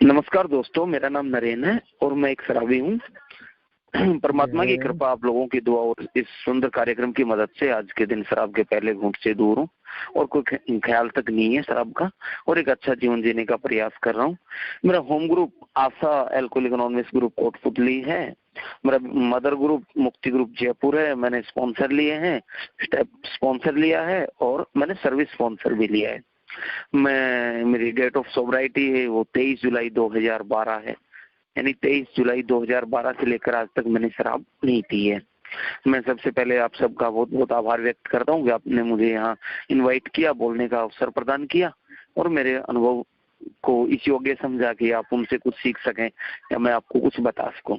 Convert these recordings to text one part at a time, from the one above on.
नमस्कार दोस्तों, मेरा नाम नरेन है और मैं एक शराबी हूँ। परमात्मा की कृपा, आप लोगों की दुआ और इस सुंदर कार्यक्रम की मदद से आज के दिन शराब के पहले घूंट से दूर हूँ और कोई ख्याल तक नहीं है शराब का, और एक अच्छा जीवन जीने का प्रयास कर रहा हूँ। मेरा होम ग्रुप आशा एल्कोहलिक एनोनिमस ग्रुप कोटपुतली है। मेरा मदर ग्रुप मुक्ति ग्रुप जयपुर है। मैंने स्पॉन्सर लिए हैं, स्टेप स्पॉन्सर लिया है और मैंने सर्विस स्पॉन्सर भी लिया है। मेरी डेट ऑफ सोबराइटी है वो 23 जुलाई 2012 है, यानी 23 जुलाई 2012 से लेकर आज तक मैंने शराब नहीं पी है। मैं सबसे पहले आप सबका बहुत बहुत आभार व्यक्त करता हूँ कि आपने मुझे यहाँ इनवाइट किया, बोलने का अवसर प्रदान किया और मेरे अनुभव को इस योग्य समझा कि आप उनसे कुछ सीख सकें या मैं आपको कुछ बता सकूं।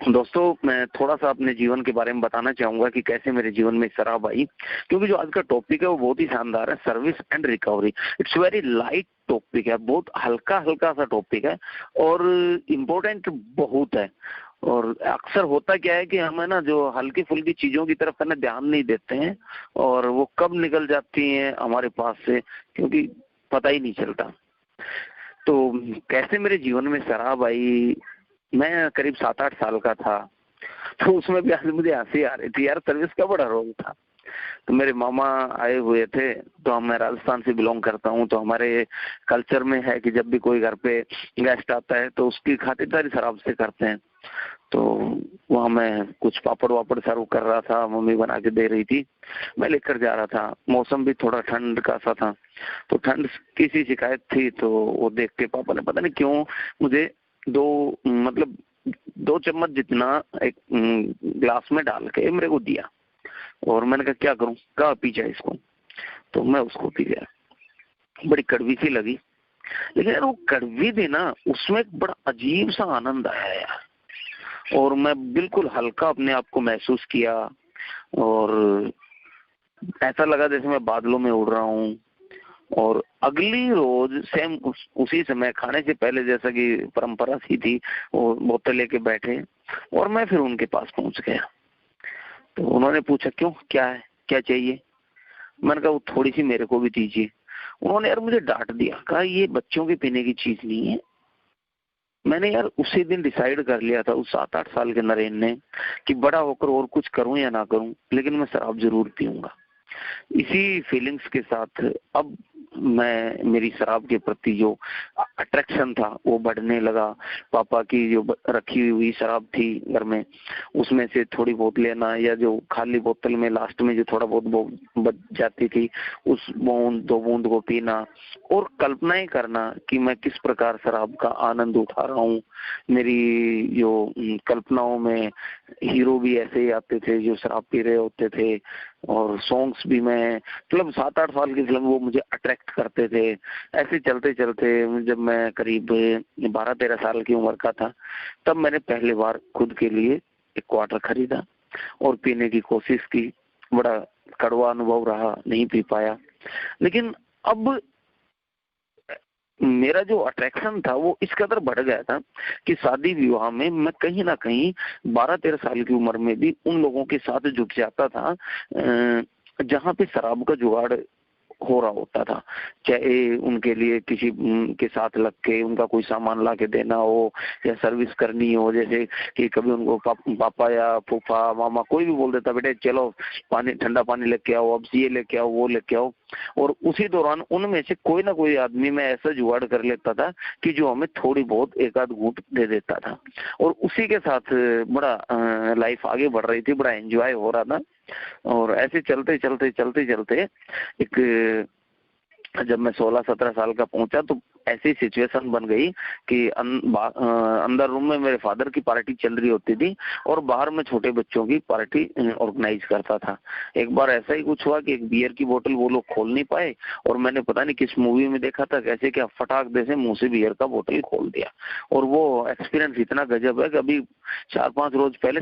दोस्तों, मैं थोड़ा सा अपने जीवन के बारे में बताना चाहूंगा कि कैसे मेरे जीवन में शराब आई, क्योंकि जो आज का टॉपिक है वो बहुत ही शानदार है, service and recovery. It's very light topic है, बहुत हल्का हल्का सा टॉपिक है और इम्पोर्टेंट बहुत है। और अक्सर होता क्या है कि हम है ना, जो हल्की फुल्की चीजों की तरफ है ना ध्यान नहीं देते हैं और वो कब निकल जाती हैं हमारे पास से, क्योंकि पता ही नहीं चलता। तो कैसे मेरे जीवन में शराब आई, मैं करीब 7-8 साल का था, तो उसमें भी आज मुझे हंसी आ रही थी यार, सर्विस का बड़ा रोल था। तो मेरे मामा आए हुए थे, तो मैं राजस्थान से बिलोंग करता हूँ, तो हमारे कल्चर में है कि जब भी कोई घर पे गेस्ट आता है तो उसकी खातिरदारी शराब से करते हैं। तो वहाँ मैं कुछ पापड़ वापड़ सर्व कर रहा था, मम्मी बना के दे रही थी, मैं लेकर जा रहा था। मौसम भी थोड़ा ठंड का सा था, तो ठंड की सी शिकायत थी, तो वो देख के पापा ने पता नहीं क्यों मुझे दो चम्मच जितना एक ग्लास में डाल के मेरे को दिया और मैंने कहा क्या करूं, कहा पी जाए इसको। तो मैं उसको पी गया। बड़ी कड़वी सी लगी, लेकिन यार वो कड़वी थी ना, उसमें एक बड़ा अजीब सा आनंद आया यार, और मैं बिल्कुल हल्का अपने आप को महसूस किया और ऐसा लगा जैसे मैं बादलों में उड़ रहा हूँ। और अगली रोज सेम उसी समय खाने से पहले, जैसा कि परंपरा सी थी, वो बोतल लेके बैठे और मैं फिर उनके पास पहुंच गया। तो उन्होंने पूछा क्यों, क्या है, क्या चाहिए। मैंने कहा वो थोड़ी सी मेरे को भी दीजिए। उन्होंने यार मुझे डांट दिया, कहा ये बच्चों के पीने की चीज नहीं है। मैंने यार उसी दिन डिसाइड कर लिया था, उस 7-8 साल के नरेन ने, कि बड़ा होकर और कुछ करूं या ना करूं, लेकिन मैं शराब जरूर पीऊंगा। इसी फीलिंग्स के साथ अब मेरी शराब के प्रति जो अट्रैक्शन था वो बढ़ने लगा। पापा की जो रखी हुई शराब थी घर में, उसमें से थोड़ी बहुत लेना, या जो खाली बोतल में लास्ट में जो थोड़ा बहुत बच जाती थी, उस बूंद 2 बूंद को पीना और कल्पनाएं करना कि मैं किस प्रकार शराब का आनंद उठा रहा हूँ। मेरी जो कल्पनाओं में हीरो भी ऐसे ही आते थे जो शराब पी रहे होते थे, और सॉन्ग्स भी मैं मतलब 7-8 साल की फिल्म वो मुझे अट्रैक्ट करते थे। ऐसे चलते चलते जब मैं करीब 12-13 साल की उम्र का था, तब मैंने पहली बार खुद के लिए एक क्वार्टर खरीदा और पीने की कोशिश की। बड़ा कड़वा अनुभव रहा, नहीं पी पाया। लेकिन अब मेरा जो अट्रैक्शन था वो इस कदर बढ़ गया था कि शादी विवाह में मैं कहीं ना कहीं 12-13 साल की उम्र में भी उन लोगों के साथ जुट जाता था जहाँ पे शराब का जुगाड़ हो रहा होता था। चाहे उनके लिए किसी के साथ लग के उनका कोई सामान ला के देना हो या सर्विस करनी हो, जैसे कि कभी उनको पापा या फूफा मामा कोई भी बोल देता बेटे चलो पानी, ठंडा पानी लेके आओ, अब ये लेके आओ, वो लेके आओ, और उसी दौरान उनमें से कोई ना कोई आदमी मैं ऐसा जुगाड़ कर लेता था कि जो हमें थोड़ी बहुत एक आध घूंट दे देता था, और उसी के साथ बड़ा लाइफ आगे बढ़ रही थी, बड़ा एंजॉय हो रहा था। और ऐसे चलते चलते चलते चलते एक जब मैं 16-17 साल का पहुंचा तो ऐसी सिचुएशन बन गई कि अंदर रूम में मेरे फादर की पार्टी चल रही होती थी और बाहर में छोटे बच्चों की पार्टी ऑर्गेनाइज करता था। एक बार ऐसा ही कुछ हुआ कि एक बियर की बोतल वो लोग खोल नहीं पाए, और मैंने पता नहीं किस मूवी में देखा था कैसे क्या फटाक दे से मुंह से बियर का बोतल खोल दिया। और वो एक्सपीरियंस इतना गजब है कि अभी 4-5 रोज पहले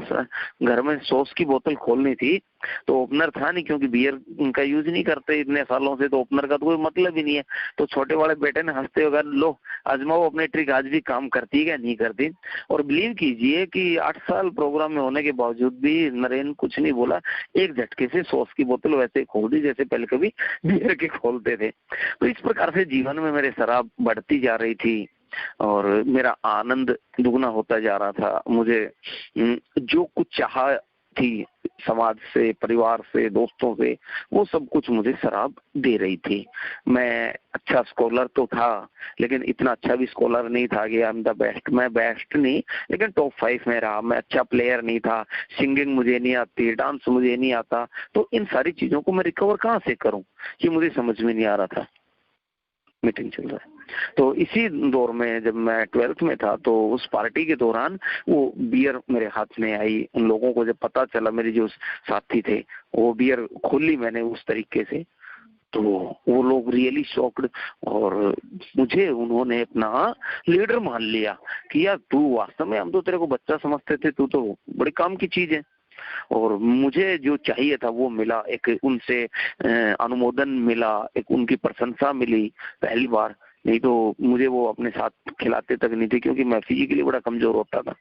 घर में सॉस की बोतल खोलनी थी तो ओपनर था नहीं, क्योंकि बियर का यूज नहीं करते इतने सालों से, तो ओपनर का तो कोई मतलब ही नहीं है। तो छोटे वाले बेटे ने हंसते हुए कहा लो आजमाओ अपने ट्रिक, आज भी काम करती है क्या नहीं करती। और बिलीव कीजिए कि 8 साल प्रोग्राम में होने के बावजूद भी नरेन कुछ नहीं बोला, एक झटके से सॉस की बोतल वैसे खोल दी जैसे पहले कभी बियर के खोलते थे। तो इस प्रकार से जीवन में मेरे शराब बढ़ती जा रही थी और मेरा आनंद दुगना होता जा रहा था। मुझे जो कुछ चाह थी समाज से, परिवार से, दोस्तों से, वो सब कुछ मुझे शराब दे रही थी। मैं अच्छा स्कॉलर तो था, लेकिन इतना अच्छा भी स्कॉलर नहीं था कि आई एम द बेस्ट। मैं बेस्ट नहीं, लेकिन टॉप 5 में रहा। मैं अच्छा प्लेयर नहीं था, सिंगिंग मुझे नहीं आती, डांस मुझे नहीं आता। तो इन सारी चीजों को मैं रिकवर कहाँ से करूं, ये मुझे समझ में नहीं आ रहा था। मीटिंग चल रहा है। तो इसी दौर में जब मैं 12th में था, तो उस पार्टी के दौरान वो बियर मेरे हाथ में आई। उन लोगों को जब पता चला, मेरे जो साथी थे, वो बियर खोली मैंने उस तरीके से, तो वो लोग रियली शॉक्ड। और मुझे उन्होंने अपना लीडर मान लिया कि यार तू वास्तव में, हम तो तेरे को बच्चा समझते थे, तू तो बड़े काम की चीज है। और मुझे जो चाहिए था वो मिला। एक उनसे अनुमोदन मिला, एक उनकी प्रशंसा मिली पहली बार। नहीं तो मुझे वो अपने साथ खिलाते तक नहीं थे, क्योंकि मैं फिजिकली बड़ा कमजोर होता था।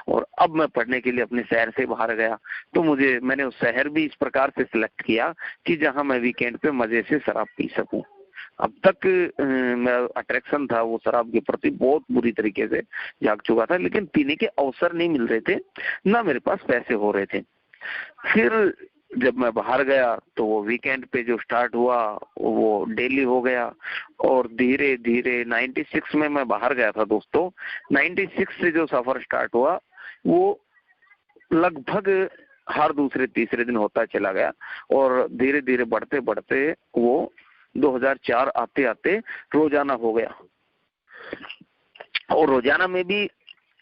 और अब मैं पढ़ने के लिए अपने शहर से बाहर गया, तो मैंने उस शहर भी इस प्रकार से सिलेक्ट किया कि जहां मैं वीकेंड पे मजे से शराब पी सकूं। अब तक मेरा अट्रैक्शन था वो शराब के प्रति बहुत बुरी तरीके से जाग चुका था, लेकिन पीने के अवसर नहीं मिल रहे थे, ना मेरे पास पैसे हो रहे थे। फिर जब मैं बाहर गया तो वो वीकेंड पे जो स्टार्ट हुआ वो डेली हो गया। और धीरे धीरे 96 में मैं बाहर गया था दोस्तों। 96 से जो सफर स्टार्ट हुआ वो लगभग हर दूसरे तीसरे दिन होता चला गया, और धीरे धीरे बढ़ते बढ़ते वो 2004 आते आते रोजाना हो गया। और रोजाना में भी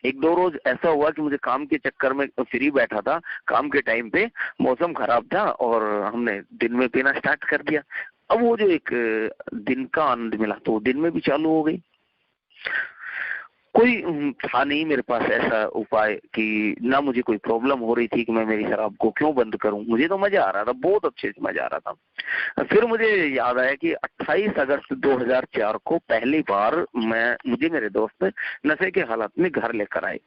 एक दो रोज ऐसा हुआ कि मुझे काम के चक्कर में फ्री बैठा था, काम के टाइम पे मौसम खराब था और हमने दिन में पीना स्टार्ट कर दिया। अब वो जो एक दिन का आनंद मिला तो दिन में भी चालू हो गई। कोई था नहीं मेरे पास ऐसा उपाय कि ना मुझे कोई प्रॉब्लम हो रही थी कि मैं मेरी शराब को क्यों बंद करूं। मुझे तो मजा आ रहा था, बहुत अच्छे से मजा आ रहा था। फिर मुझे याद आया कि 28 अगस्त 2004 को पहली बार मुझे मेरे दोस्त नशे के हालत में घर लेकर आए।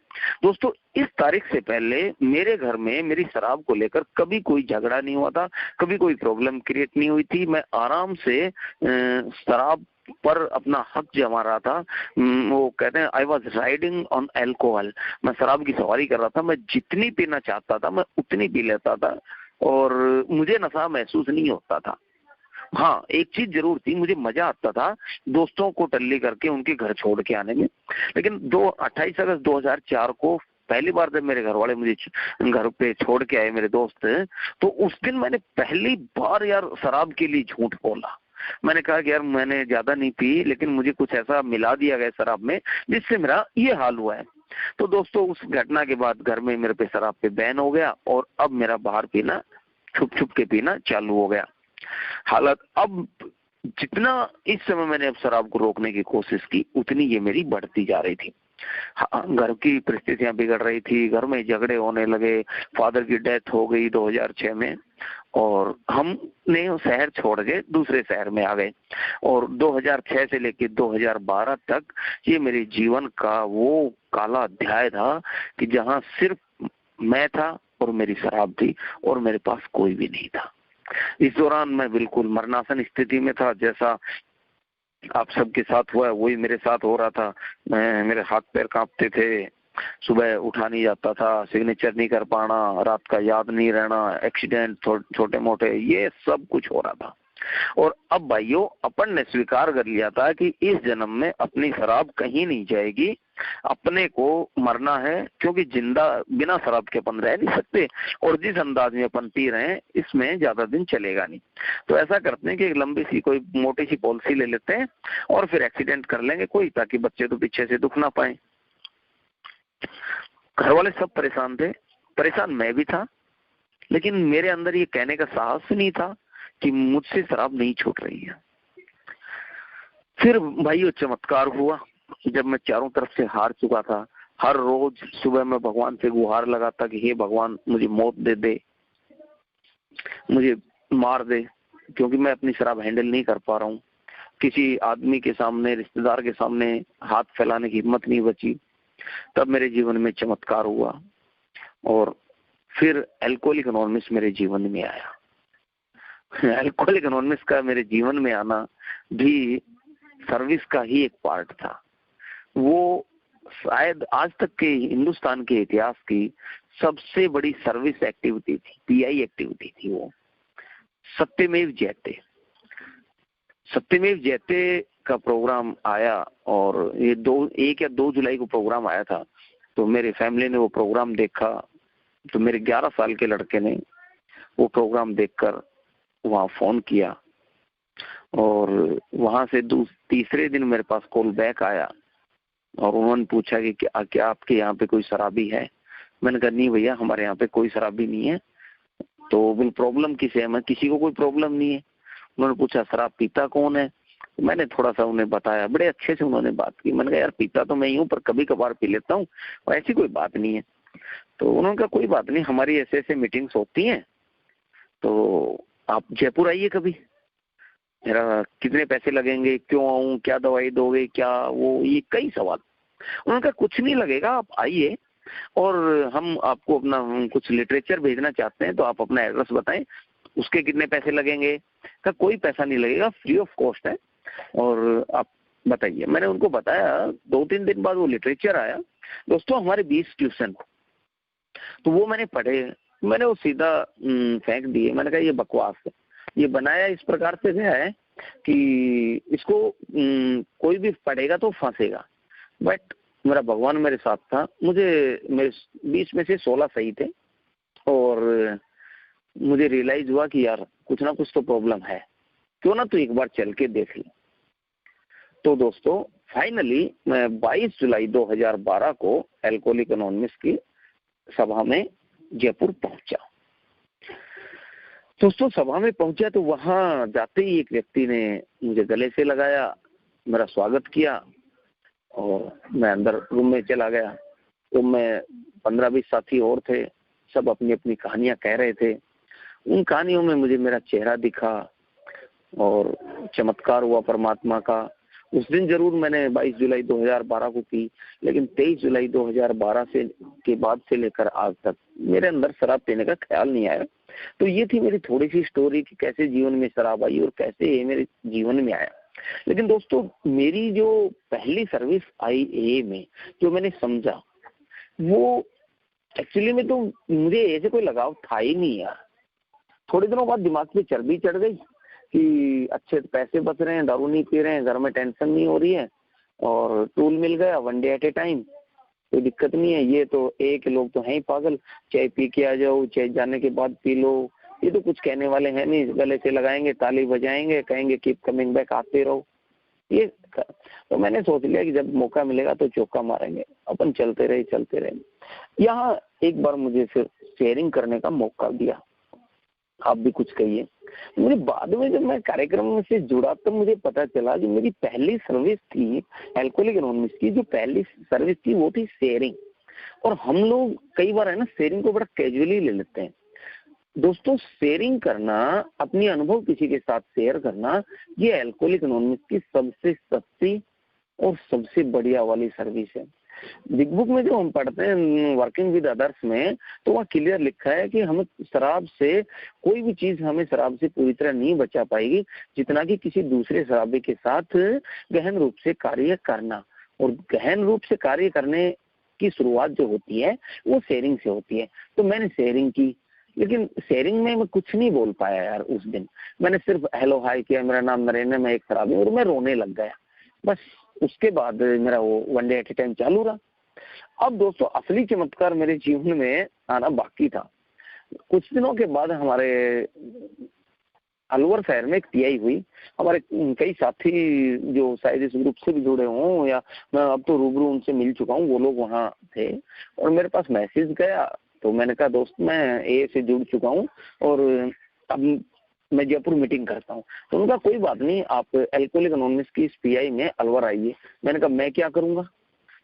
दोस्तों, इस तारीख से पहले मेरे घर में मेरी शराब को लेकर कभी कोई झगड़ा नहीं हुआ था, कभी कोई प्रॉब्लम क्रिएट नहीं हुई थी। मैं आराम से शराब पर अपना हक जमा रहा था। वो कहते हैं I was riding on alcohol. मैं शराब की सवारी कर रहा था। मैं जितनी पीना चाहता था मैं उतनी पी लेता था, और मुझे नशा महसूस नहीं होता था। हाँ, एक चीज जरूर थी, मुझे मजा आता था दोस्तों को टल्ली करके उनके घर छोड़ के आने में। लेकिन 28 अगस्त 2004 को पहली बार जब मेरे घर वाले मुझे घर पे छोड़ के आए, मेरे दोस्त, तो उस दिन मैंने पहली बार यार शराब के लिए झूठ बोला। मैंने कहा कि यार मैंने ज्यादा नहीं पी, लेकिन मुझे कुछ ऐसा मिला दिया गया शराब में जिससे मेरा ये हाल हुआ है। तो दोस्तों, उस घटना के बाद घर में मेरे पे शराब पे बैन हो गया, और अब मेरा बाहर पीना, छुप छुप के पीना चालू हो गया। हालत अब जितना इस समय मैंने अब शराब को रोकने की कोशिश की, उतनी ये मेरी बढ़ती जा रही थी। घर की परिस्थितियां बिगड़ रही थी, घर में झगड़े होने लगे। फादर की डेथ हो गई 2006 में, और हमने शहर छोड़ के दूसरे शहर में आ गए। और 2006 से लेकर 2012 तक ये मेरे जीवन का वो काला अध्याय था कि जहां सिर्फ मैं था और मेरी शराब थी, और मेरे पास कोई भी नहीं था। इस दौरान मैं बिल्कुल मरणासन स्थिति में था। जैसा आप सबके साथ हुआ है वही मेरे साथ हो रहा था। मेरे हाथ पैर कांपते थे, सुबह उठा नहीं जाता था, सिग्नेचर नहीं कर पाना, रात का याद नहीं रहना, एक्सीडेंट छोटे मोटे, ये सब कुछ हो रहा था। और अब भाइयों, अपन ने स्वीकार कर लिया था कि इस जन्म में अपनी शराब कहीं नहीं जाएगी, अपने को मरना है, क्योंकि जिंदा बिना शराब के अपन रह नहीं सकते, और जिस अंदाज में अपन पी रहे हैं इसमें ज्यादा दिन चलेगा नहीं। तो ऐसा करते हैं कि एक लंबी सी कोई मोटी सी पॉलिसी ले लेते हैं और फिर एक्सीडेंट कर लेंगे कोई, ताकि बच्चे तो पीछे से दुख ना पाए। घर वाले सब परेशान थे, परेशान मैं भी था, लेकिन मेरे अंदर ये कहने का साहस नहीं था कि मुझसे शराब नहीं छूट रही है। फिर भाइयों चमत्कार हुआ, जब मैं चारों तरफ से हार चुका था। हर रोज सुबह मैं भगवान से गुहार लगाता कि हे भगवान, मुझे मौत दे दे, मुझे मार दे, क्योंकि मैं अपनी शराब हैंडल नहीं कर पा रहा हूँ। किसी आदमी के सामने, रिश्तेदार के सामने हाथ फैलाने की हिम्मत नहीं बची। तब मेरे जीवन में चमत्कार हुआ, और फिर अल्कोहलिक एनोनिमस मेरे जीवन में आया। अल्कोहलिक एनोनिमस का मेरे जीवन में आना भी सर्विस का ही एक पार्ट था। वो शायद आज तक के हिंदुस्तान के इतिहास की सबसे बड़ी सर्विस एक्टिविटी थी, पीआई एक्टिविटी थी वो। सत्यमेव जयते, सत्यमेव जयते का प्रोग्राम आया और ये 1 या 2 जुलाई को प्रोग्राम आया था। तो मेरी फैमिली ने वो प्रोग्राम देखा, तो मेरे 11 साल के लड़के ने वो प्रोग्राम देखकर वहाँ फोन किया और वहाँ से तीसरे दिन मेरे पास कॉल बैक आया और उन्होंने पूछा कि क्या आपके यहाँ पे कोई शराबी है। मैंने कहा नहीं भैया, हमारे यहाँ पे कोई शराबी नहीं है। तो बोल प्रॉब्लम किसे है? मैं किसी को कोई प्रॉब्लम नहीं है। उन्होंने पूछा शराब पीता कौन है? मैंने थोड़ा सा उन्हें बताया, बड़े अच्छे से उन्होंने बात की। मैंने कहा यार पीता तो मैं ही हूँ, पर कभी कभार पी लेता हूँ, ऐसी कोई बात नहीं है। तो उन्होंने कहा कोई बात नहीं, हमारी ऐसे ऐसे मीटिंग्स होती हैं, तो आप जयपुर आइए कभी। मेरा कितने पैसे लगेंगे, क्यों आऊँ, क्या दवाई दोगे, क्या वो, ये कई सवाल। उन्होंने कहा कुछ नहीं लगेगा, आप आइए और हम आपको अपना कुछ लिटरेचर भेजना चाहते हैं, तो आप अपना एड्रेस बताएं, उसके कितने पैसे लगेंगे। कहा कोई पैसा नहीं लगेगा, फ्री ऑफ कॉस्ट है, और आप बताइए। मैंने उनको बताया। 2-3 दिन बाद वो लिटरेचर आया दोस्तों, हमारे 20 क्वेश्चन, तो वो मैंने पढ़े, मैंने वो सीधा फेंक दिए। मैंने कहा ये बकवास है, ये बनाया इस प्रकार से गया है कि इसको कोई भी पढ़ेगा तो फंसेगा। बट मेरा भगवान मेरे साथ था, मेरे 20 में से 16 सही थे और मुझे रियलाइज हुआ कि यार कुछ ना कुछ तो प्रॉब्लम है, क्यों ना तो एक बार चल के देख लें। तो दोस्तों फाइनली मैं 22 जुलाई 2012 को एल्कोहलिक एनोनिमस की सभा में जयपुर पहुंचा। दोस्तों सभा में पहुंचा तो वहां जाते ही एक व्यक्ति ने मुझे गले से लगाया, मेरा स्वागत किया और मैं अंदर रूम में चला गया। रूम में 15-20 साथी और थे, सब अपनी अपनी कहानियां कह रहे थे। उन कहानियों में मुझे मेरा चेहरा दिखा और चमत्कार हुआ परमात्मा का। उस दिन जरूर मैंने 22 जुलाई 2012 को की, लेकिन 23 जुलाई 2012 के बाद से लेकर आज तक मेरे अंदर शराब पीने का ख्याल नहीं आया। तो ये थी मेरी थोड़ी सी स्टोरी कि कैसे जीवन में शराब आई और कैसे ये मेरे जीवन में आया। लेकिन दोस्तों मेरी जो पहली सर्विस आई ए में, जो मैंने समझा, वो एक्चुअली में तो मुझे ऐसे कोई लगाव था ही नहीं यार। थोड़े दिनों बाद दिमाग पे चर्बी चढ़ गई कि अच्छे पैसे बच रहे हैं, दारू नहीं पी रहे हैं, घर में टेंशन नहीं हो रही है और टूल मिल गया, 1 डे एट ए टाइम, कोई दिक्कत नहीं है। ये तो एक लोग तो हैं ही पागल, चाय पी के आ जाओ, चाय जाने के बाद पी लो, ये तो कुछ कहने वाले हैं नहीं, गले से लगाएंगे, ताली बजाएंगे, कहेंगे कीप कमिंग बैक, आते रहो। ये तो मैंने सोच लिया कि जब मौका मिलेगा तो चौका मारेंगे, अपन चलते रहे। यहाँ एक बार मुझे फिर शेयरिंग करने का मौका दिया, आप भी कुछ कहिए। मुझे बाद में जब मैं कार्यक्रम से जुड़ा तो मुझे पता चला जो मेरी पहली सर्विस थी एल्कोहलिक एनोनिमस की, जो पहली सर्विस थी वो थी शेयरिंग। और हम लोग कई बार है ना शेयरिंग को बड़ा कैजुअली ले लेते हैं। दोस्तों शेयरिंग करना, अपनी अनुभव किसी के साथ शेयर करना, ये एल्कोहलिक एनोनिमस की सबसे सस्ती और सबसे बढ़िया वाली सर्विस है। बिग बुक में जो हम पढ़ते हैं वर्किंग विद अदर्स में, तो वहाँ क्लियर लिखा है कि हमें शराब से, कोई भी चीज हमें शराब से पूरी तरह नहीं बचा पाएगी जितना कि किसी दूसरे शराबी के साथ गहन रूप से कार्य करना। और गहन रूप से कार्य करने की शुरुआत जो होती है वो शेयरिंग से होती है। तो मैंने शेयरिंग की, लेकिन शेयरिंग में मैं कुछ नहीं बोल पाया यार उस दिन। मैंने सिर्फ हेलो हाय किया, मेरा नाम नरेंद्र, मैं एक शराबी, और मैं रोने लग गया। बस उसके बाद मेरा वो 1 डे एट ए टाइम चालू रहा। अब दोस्तों असली चमत्कार मेरे जीवन में आना बाकी था। कुछ दिनों के बाद हमारे अलवर शहर में एक पीआई हुई। हमारे कई साथी जो शायद इस ग्रुप से भी जुड़े हों, या मैं अब तो रूबरू उनसे मिल चुका हूँ, वो लोग वहाँ थे और मेरे पास मैसेज गया। तो मैंने कहा दोस्त मैं ए से जुड़ चुका हूँ और अब मैं जयपुर मीटिंग करता हूँ। तो उनका कोई बात नहीं, आप एल्कोहलिक एनोनिमस की इस पीआई में अलवर आइए। मैंने कहा मैं क्या करूँगा?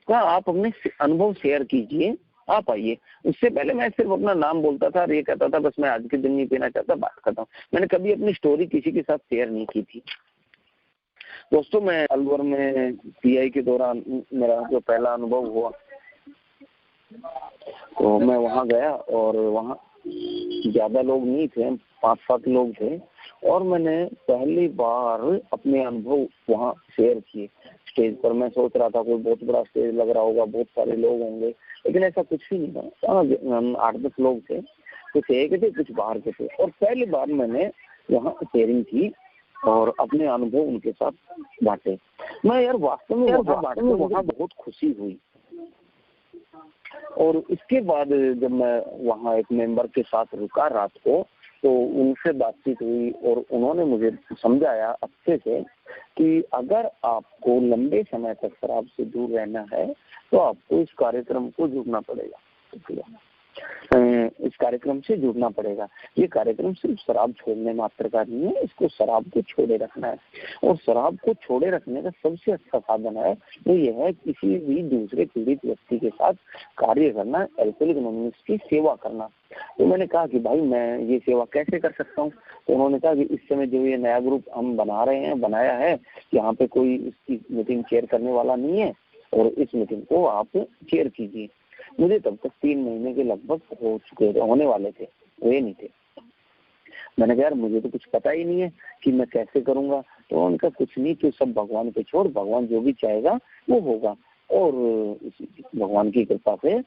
कहा आप अपने अनुभव शेयर कीजिए, आप आइए। उससे पहले मैं सिर्फ अपना नाम बोलता था और ये कहता था बस मैं आज के दिन नहीं पीना चाहता, बात करता हूँ। मैंने कभी अपनी स्टोरी किसी के साथ शेयर नहीं की थी। दोस्तों मैं अलवर में पीआई के दौरान मेरा जो पहला अनुभव हुआ, तो मैं वहाँ गया और वहाँ ज्यादा लोग नहीं थे, 5-7 लोग थे और मैंने पहली बार अपने अनुभव वहाँ शेयर किए। स्टेज पर। मैं सोच रहा था कोई बहुत बड़ा स्टेज लग रहा होगा, बहुत सारे लोग होंगे, लेकिन ऐसा कुछ भी नहीं था। हम 8-10 लोग थे, कुछ एक थे कुछ बाहर के थे। और पहली बार मैंने वहाँ शेयरिंग की और अपने अनुभव उनके साथ बांटे। मैं यार वास्तव में वहाँ बहुत खुशी हुई। और इसके बाद जब मैं वहाँ एक मेंबर के साथ रुका रात को, तो उनसे बातचीत हुई और उन्होंने मुझे समझाया अच्छे से कि अगर आपको लंबे समय तक शराब से दूर रहना है तो आपको इस कार्यक्रम को जुड़ना पड़ेगा। इस कार्यक्रम से जुड़ना पड़ेगा। ये कार्यक्रम सिर्फ शराब छोड़ने मात्र का नहीं है, इसको शराब को छोड़े रखना है। और शराब को छोड़े रखने का सबसे अच्छा साधन है वो ये है किसी भी दूसरे पीड़ित व्यक्ति के साथ कार्य करना, अल्कोहलिक एनोनिमस की सेवा करना। तो मैंने कहा कि भाई मैं ये सेवा कैसे कर सकता हूँ? तो उन्होंने कहा कि इस समय जो ये नया ग्रुप हम बनाया है, यहाँ पे कोई इसकी मीटिंग चेयर करने वाला नहीं है और इस मीटिंग को आप चेयर कीजिए। मुझे तब तक 3 महीने के लगभग होने वाले थे, हुए नहीं थे। मैंने कहा यार मुझे तो कुछ पता ही नहीं है कि मैं कैसे करूंगा। तो उनका कुछ नहीं, तो सब भगवान पे छोड़, भगवान जो भी चाहेगा वो होगा। और भगवान की कृपा से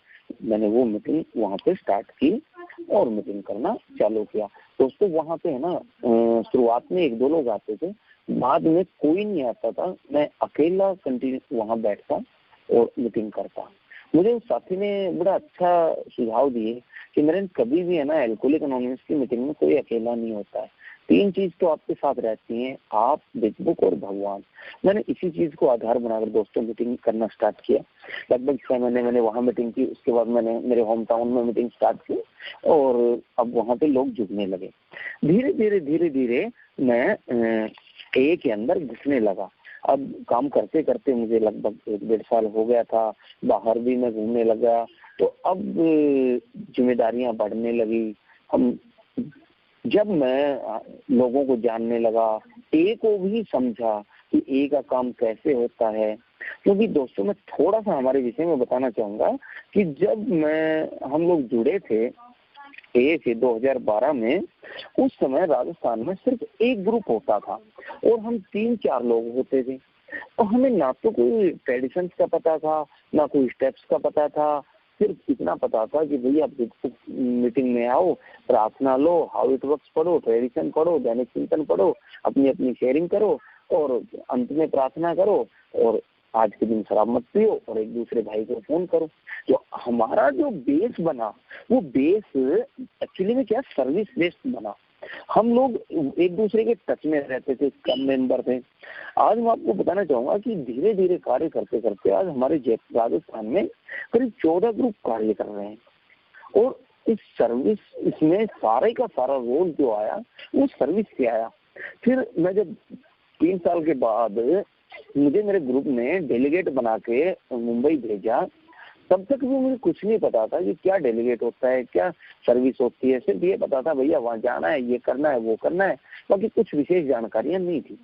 मैंने वो मीटिंग वहाँ पे स्टार्ट की और मीटिंग करना चालू किया। दोस्तों वहाँ पे है ना, शुरुआत में 1-2 लोग आते थे, बाद में कोई नहीं आता था। मैं अकेला कंटिन्यू वहाँ बैठता और मीटिंग करता। मुझे उस साथी ने बड़ा अच्छा सुझाव दिए कि नरेंद्र कभी भी है ना अल्कोहलिक एनोनिमस की मीटिंग में कोई अकेला नहीं होता है। 3 चीज तो आपके साथ रहती हैं, आप, बिग बुक और भगवान। मैंने इसी चीज को आधार बनाकर दोस्तों मीटिंग करना स्टार्ट किया। लगभग 6 महीने मैंने वहाँ मीटिंग की। उसके बाद मैंने मेरे होम टाउन में मीटिंग स्टार्ट की और अब वहाँ पे लोग जुड़ने लगे। धीरे धीरे मैं एक के अंदर घुसने लगा। अब काम करते करते मुझे लगभग 1-1.5 साल हो गया था, बाहर भी मैं घूमने लगा। तो अब जिम्मेदारियां बढ़ने लगी। हम जब मैं लोगों को जानने लगा, ए को भी समझा कि ए का काम कैसे होता है। क्योंकि दोस्तों मैं थोड़ा सा हमारे विषय में बताना चाहूंगा कि जब हम लोग जुड़े थे ए से 2012 में, उस समय राजस्थान में सिर्फ एक ग्रुप होता था और हम 3-4 लोग होते थे। तो हमें ना तो कोई ट्रेडिशंस का पता था, ना कोई स्टेप्स का पता था। सिर्फ इतना पता था कि भैया मीटिंग में आओ, प्रार्थना लो, हाउ इट वर्क्स पढ़ो, ट्रेडिशन पढ़ो, दैनिक चिंतन पढ़ो, अपनी अपनी शेयरिंग करो और अंत में प्रार्थना करो और आज के दिन शराब मत पियो और एक दूसरे भाई को फोन करो। तो हमारा जो बेस बना वो बेस एक्चुअली में क्या सर्विस बेस्ड बना। हम लोग एक दूसरे के टच में रहते थे, कम मेंबर थे। आज मैं आपको बताना चाहूंगा कि धीरे धीरे कार्य करते करते आज हमारे राजस्थान में करीब 14 ग्रुप कार्य कर रहे हैं। और इस सर्विस, इसमें सारे का सारा रोल जो आया वो सर्विस से आया। फिर मैं जब 3 साल के बाद मुझे मेरे ग्रुप ने डेलीगेट बना के मुंबई भेजा, तब तक भी मुझे कुछ नहीं पता था कि क्या डेलीगेट होता है, क्या सर्विस होती है। सिर्फ ये पता था भैया वहाँ जाना है, ये करना है, वो करना है, बाकी कुछ विशेष जानकारियां नहीं थी।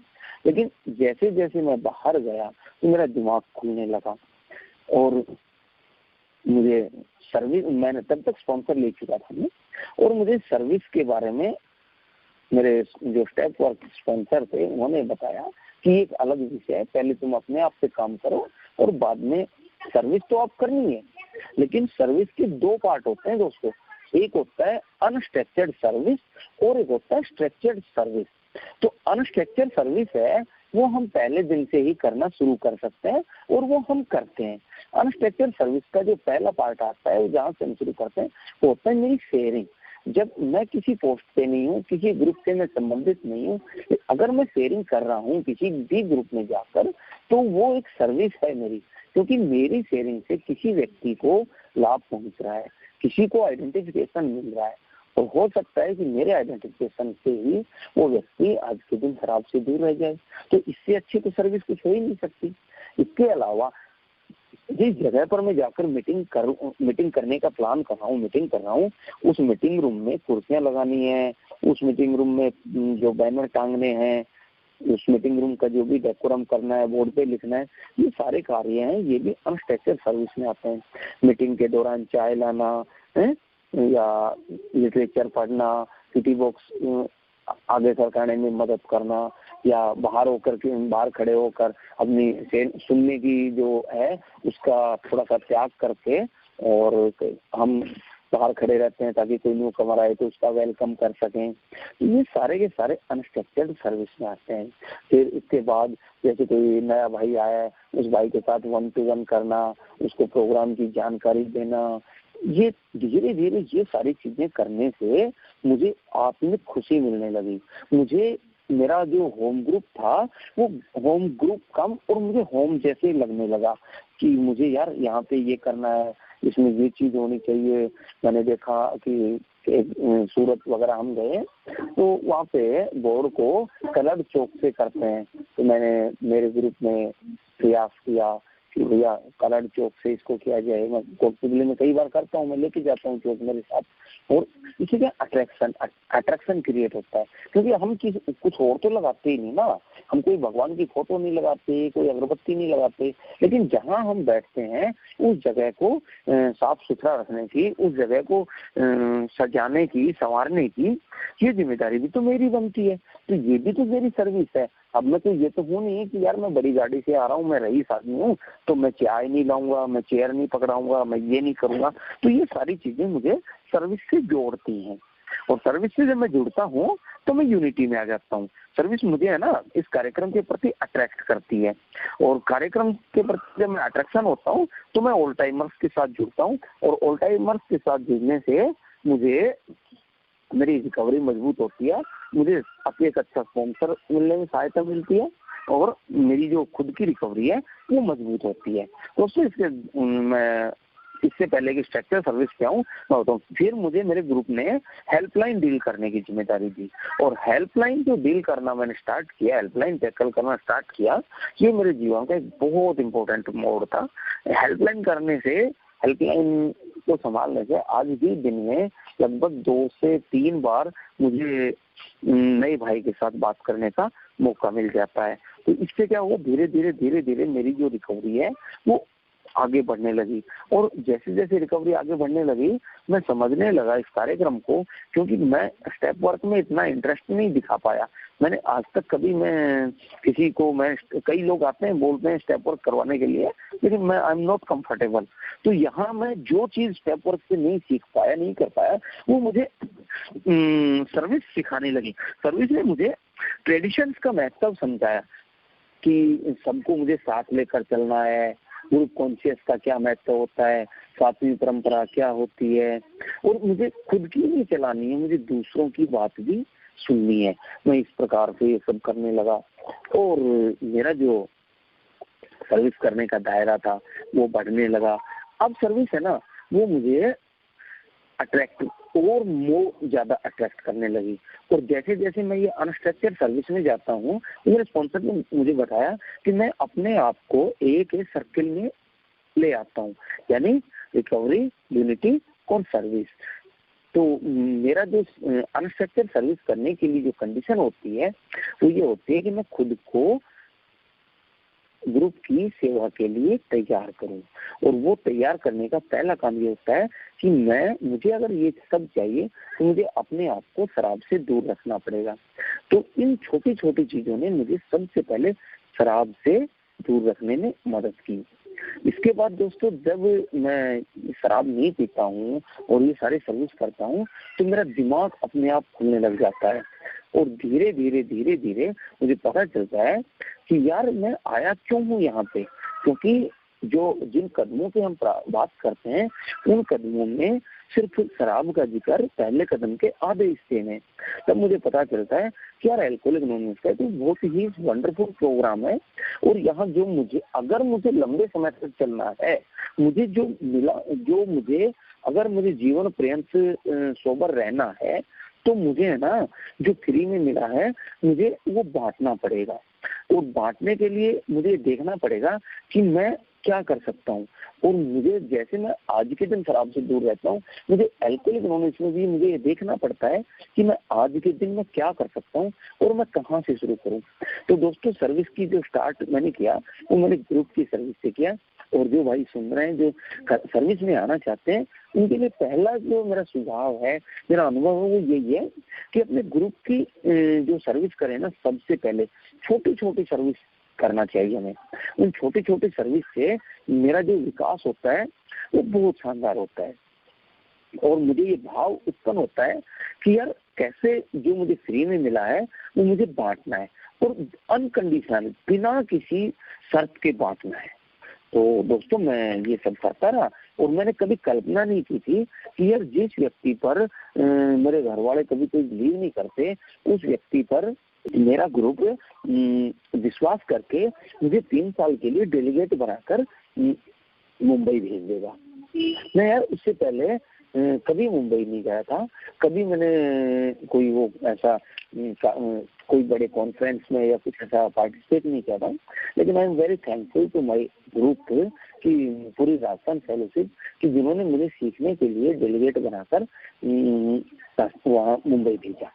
लेकिन जैसे जैसे मैं बाहर गया तो मेरा दिमाग खुलने लगा और मुझे सर्विस, मैंने तब तक स्पॉन्सर ले चुका था मैं, और मुझे सर्विस के बारे में मेरे जो स्टेप वर्क स्पॉन्सर थे उन्होंने बताया कि एक अलग विषय है, पहले तुम अपने आप से काम करो और बाद में सर्विस तो आप करनी है। लेकिन सर्विस के 2 पार्ट होते हैं दोस्तों, एक होता है अनस्ट्रक्चर्ड सर्विस और एक होता है स्ट्रक्चर्ड सर्विस। तो अनस्ट्रक्चर्ड सर्विस है वो हम पहले दिन से ही करना शुरू कर सकते हैं और वो हम करते हैं। अनस्ट्रक्चर्ड सर्विस का जो पहला पार्ट आता है वो जहाँ से हम शुरू करते हैं वो होता है मेरी शेयरिंग। जब मैं किसी पोस्ट पे नहीं हूँ, किसी ग्रुप से मैं संबंधित नहीं हूँ, अगर मैं शेयरिंग कर रहा हूँ किसी भी ग्रुप में जाकर, तो वो एक सर्विस है मेरी, क्योंकि मेरी शेयरिंग से किसी व्यक्ति को लाभ पहुंच रहा है, किसी को आइडेंटिफिकेशन मिल रहा है। और हो सकता है कि मेरे आइडेंटिफिकेशन से ही वो व्यक्ति आज के दिन शराब से दूर रह जाए। तो इससे अच्छी तो सर्विस कुछ हो ही नहीं सकती। इसके अलावा जिस जगह पर मैं जाकर मीटिंग करने का प्लान कर रहा हूँ, मीटिंग कर रहा हूँ, उस मीटिंग रूम में कुर्सियां लगानी है, उस मीटिंग रूम में जो बैनर टांगने हैं, उस मीटिंग रूम का जो भी डेकोरम करना है, बोर्ड पे लिखना है, ये सारे कार्य हैं, ये भी अनस्ट्रक्चर्ड सर्विस में आते हैं। मीटिंग के दौरान चाय लाना है या लिटरेचर पढ़ना, सिटी बॉक्स आगे सरकाने में मदद करना, या बाहर खड़े होकर अपनी सुनने की जो है उसका थोड़ा सा त्याग करके, और हम बाहर खड़े रहते हैं ताकि कोई न्यू कमर आए तो उसका वेलकम कर सकें। तो ये सारे के सारे अनस्ट्रक्चर्ड सर्विस में आते हैं। फिर इसके बाद जैसे कोई नया भाई आया है, उस भाई के साथ 1 to 1 करना, उसको प्रोग्राम की जानकारी देना, ये धीरे धीरे ये सारी चीजें करने से मुझे आप में खुशी मिलने लगी। मुझे मेरा जो होम ग्रुप था वो होम ग्रुप कम और मुझे होम जैसे लगने लगा कि मुझे यार यहाँ पे ये करना है, इसमें ये चीज होनी चाहिए। मैंने देखा कि सूरत वगैरह हम गए तो वहाँ पे बोर्ड को कलर चौक से करते हैं, तो मैंने मेरे ग्रुप में प्रयास किया कि भैया कलर चौक से इसको किया जाए। मैं कोटपुतली में कई बार करता हूँ, मैं लेके जाता हूँ चौक मेरे साथ, और इसी का अट्रैक्शन क्रिएट होता है। क्योंकि हम कुछ और तो लगाते ही नहीं ना, हम कोई भगवान की फोटो नहीं लगाते, कोई अगरबत्ती नहीं लगाते, लेकिन जहाँ हम बैठते हैं उस जगह को साफ सुथरा रखने की, उस जगह को सजाने की, संवारने की ये जिम्मेदारी भी तो मेरी बनती है। तो ये भी तो मेरी सर्विस है। अब मैं तो ये तो हूँ नहीं कि यार मैं बड़ी गाड़ी से आ रहा हूँ, मैं रईस आदमी हूँ तो मैं चाय नहीं लाऊंगा, मैं चेयर नहीं पकड़ाऊंगा, मैं ये नहीं करूंगा। तो ये सारी चीजें मुझे सर्विस से जोड़ती हैं, और सर्विस से जब मैं जुड़ता हूँ तो मैं यूनिटी में आ जाता हूँ। सर्विस मुझे है ना इस कार्यक्रम के प्रति अट्रैक्ट करती है, और कार्यक्रम के प्रति जब मैं अट्रैक्शन होता हूँ तो मैं ऑल टाइमर्स के साथ जुड़ता हूँ, और ऑल टाइमर्स के साथ जुड़ने से मुझे मेरी रिकवरी मजबूत होती है, मुझे काफी एक अच्छा स्पॉन्सर मिलने में सहायता मिलती है, और मेरी जो खुद की रिकवरी है वो मजबूत होती है। दोस्तों मैं इससे पहले कि स्ट्रक्चर सर्विस पे आऊँ मैं बताऊँ, फिर मुझे मेरे ग्रुप ने हेल्पलाइन डील करने की जिम्मेदारी दी, और हेल्पलाइन जो डील करना मैंने स्टार्ट किया, हेल्पलाइन टैकल करना स्टार्ट किया, ये मेरे जीवन का एक बहुत इंपॉर्टेंट मोड़ था। हेल्पलाइन करने से, हेल्पलाइन को संभालने से आज भी दिन में लगभग 2 से 3 बार मुझे नए भाई के साथ बात करने का मौका मिल जाता है। तो इससे क्या हुआ, धीरे धीरे मेरी जो रिकवरी है वो आगे बढ़ने लगी, और जैसे जैसे रिकवरी आगे बढ़ने लगी मैं समझने लगा इस कार्यक्रम को, क्योंकि मैं स्टेप वर्क में इतना इंटरेस्ट नहीं दिखा पाया। मैंने आज तक कभी मैं किसी को, मैं कई लोग आते हैं बोलते हैं स्टेप वर्क करवाने के लिए, लेकिन मैं आई एम नॉट कंफर्टेबल। तो यहाँ मैं जो चीज स्टेप वर्क से नहीं सीख पाया, नहीं कर पाया, वो मुझे सर्विस सिखाने लगी। सर्विस ने मुझे ट्रेडिशंस का महत्व समझाया कि सबको मुझे साथ लेकर चलना है, ग्रुप कॉन्शियस का क्या महत्व होता है, सातवीं परंपरा क्या होती है, और मुझे खुद की नहीं चलानी है, मुझे दूसरों की बात भी सुननी है। मैं इस प्रकार से ये सब करने लगा, और मेरा जो सर्विस करने का दायरा था वो बढ़ने लगा। अब सर्विस है ना वो मुझे अट्रैक्ट और मोर ज्यादा अट्रैक्ट करने लगी, और जैसे जैसे मैं ये अनस्ट्रक्चर्ड सर्विस में जाता हूँ, मेरे स्पॉन्सर ने मुझे बताया कि मैं अपने आप को एक सर्किल में ले आता हूँ, यानी रिकवरी, यूनिटी और सर्विस। तो मेरा जो अनस्ट्रक्चर्ड सर्विस करने के लिए जो कंडीशन होती है वो ये होती है कि मैं खुद को ग्रुप की सेवा के लिए तैयार करूं, और वो तैयार करने का पहला काम ये होता है कि मुझे अगर ये सब चाहिए तो मुझे अपने आप को शराब से दूर रखना पड़ेगा। तो इन छोटी छोटी चीजों ने मुझे सबसे पहले शराब से दूर रखने में मदद की। इसके बाद दोस्तों जब मैं शराब नहीं पीता हूँ और ये सारी सर्विस करता हूँ तो मेरा दिमाग अपने आप खुलने लग जाता है, और धीरे धीरे मुझे पता चलता है कि यार मैं आया क्यों हूँ यहाँ पे। क्योंकि जिन कदमों की हम बात करते हैं उन कदमों में सिर्फ शराब का जिक्र पहले कदम के आधे हिस्से में। तब मुझे पता चलता है कि यार अल्कोहलिक एनोनिमस का तो बहुत ही वंडरफुल प्रोग्राम है, और यहाँ अगर मुझे लंबे समय तक चलना है, मुझे जो मिला, अगर मुझे जीवन पर्यंत सोबर रहना है, तो मुझे है ना जो फ्री में मिला है मुझे वो बांटना पड़ेगा, और बांटने के लिए मुझे देखना पड़ेगा कि मैं क्या कर सकता हूँ। और मुझे जैसे मैं आज के दिन शराब से दूर रहता हूँ, मुझे अल्कोहलिक एनोनिमस में भी मुझे ये देखना पड़ता है कि मैं आज के दिन में क्या कर सकता हूँ और मैं कहाँ से शुरू करूँ। तो दोस्तों सर्विस की जो स्टार्ट मैंने किया वो मैंने ग्रुप की सर्विस से किया, और जो भाई सुन रहे हैं जो सर्विस में आना चाहते हैं उनके लिए पहला जो मेरा सुझाव है, मेरा अनुभव है वो यही है कि अपने ग्रुप की जो सर्विस करें ना सबसे पहले, छोटी छोटी सर्विस करना चाहिए हमें। उन छोटी छोटी सर्विस से मेरा जो विकास होता है वो बहुत शानदार होता है, और मुझे ये भाव उत्पन्न होता है कि यार कैसे जो मुझे फ्री में मिला है वो मुझे बांटना है, और अनकंडीशनल, बिना किसी शर्त के बांटना है। तो दोस्तों मैं ये सब करता रहा, और मैंने कभी कल्पना नहीं की थी कि यार जिस व्यक्ति पर मेरे घर वाले कभी कोई बिलीव नहीं करते, उस व्यक्ति पर मेरा ग्रुप विश्वास करके मुझे 3 साल के लिए डेलीगेट बनाकर मुंबई भेज देगा। मैं यार उससे पहले कभी मुंबई नहीं गया था, कभी मैंने कोई वो ऐसा कोई बड़े कॉन्फ्रेंस में या कुछ ऐसा पार्टिसिपेट नहीं किया था। लेकिन I am very thankful to my group कि पूरी राजस्थान फेलोशिप कि जिन्होंने मुझे सीखने के लिए डेलीगेट बनाकर वहाँ मुंबई भेजा।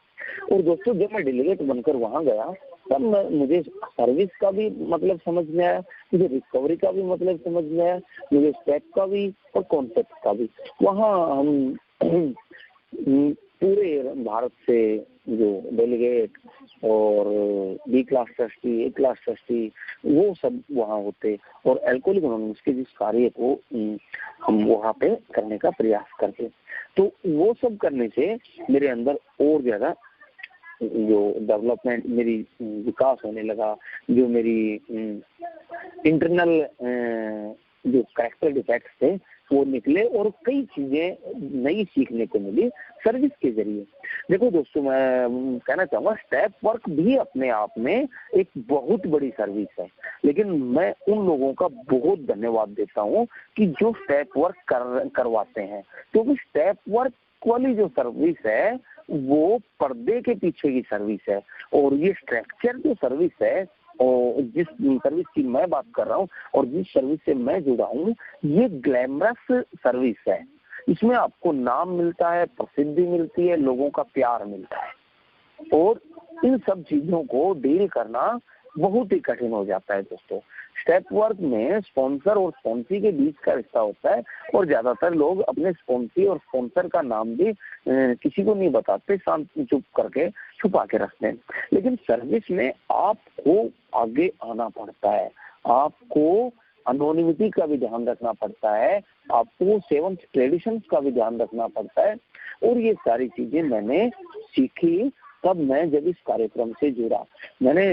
और दोस्तों जब मैं डेलीगेट बनकर वहाँ गया तब मुझे सर्विस का भी मतलब समझ में आया, मुझे रिकवरी का भी मतलब समझ में आया, मुझे स्टेप का भी और कॉन्सेप्ट का भी। वहाँ हम पूरे भारत से जो डेलीगेट और बी क्लास ट्रस्टी, ए क्लास ट्रस्टी, वो सब वहाँ होते, और अल्कोहलिक एनोनिमस के जिस कार्य को हम वहाँ पे करने का प्रयास करते। तो वो सब करने से मेरे अंदर और ज्यादा जो डेवलपमेंट, मेरी विकास होने लगा, जो मेरी इंटरनल जो कैरेक्टर डिफेक्ट्स थे वो निकले, और कई चीजें नई सीखने को मिली सर्विस के जरिए। देखो दोस्तों मैं कहना चाहूँगा स्टेप वर्क भी अपने आप में एक बहुत बड़ी सर्विस है, लेकिन मैं उन लोगों का बहुत धन्यवाद देता हूँ कि जो स्टेप वर्क करवाते हैं, क्योंकि स्टेप वर्क वाली जो सर्विस है वो पर्दे के पीछे की सर्विस है, और ये स्ट्रक्चर जो सर्विस है और जिस सर्विस की मैं बात कर रहा हूँ और जिस सर्विस से मैं जुड़ा हूँ, ये ग्लैमरस सर्विस है। इसमें आपको नाम मिलता है, प्रसिद्धि मिलती है, लोगों का प्यार मिलता है, और इन सब चीजों को डील करना बहुत ही कठिन हो जाता है दोस्तों। स्टेप वर्क में स्पॉन्सर और स्पॉन्सी के बीच का रिश्ता होता है, और ज्यादातर लोग अपने स्पॉन्सी और स्पॉन्सर का नाम भी किसी को नहीं बताते, शांत चुप करके छुपा के रखते हैं। लेकिन सर्विस में आपको आगे आना पड़ता है, आपको अनोनिमिटी का भी ध्यान रखना पड़ता है, आपको 7 ट्रेडिशंस का भी ध्यान रखना पड़ता है, और ये सारी चीजें मैंने सीखी तब मैं जब इस कार्यक्रम से जुड़ा। मैंने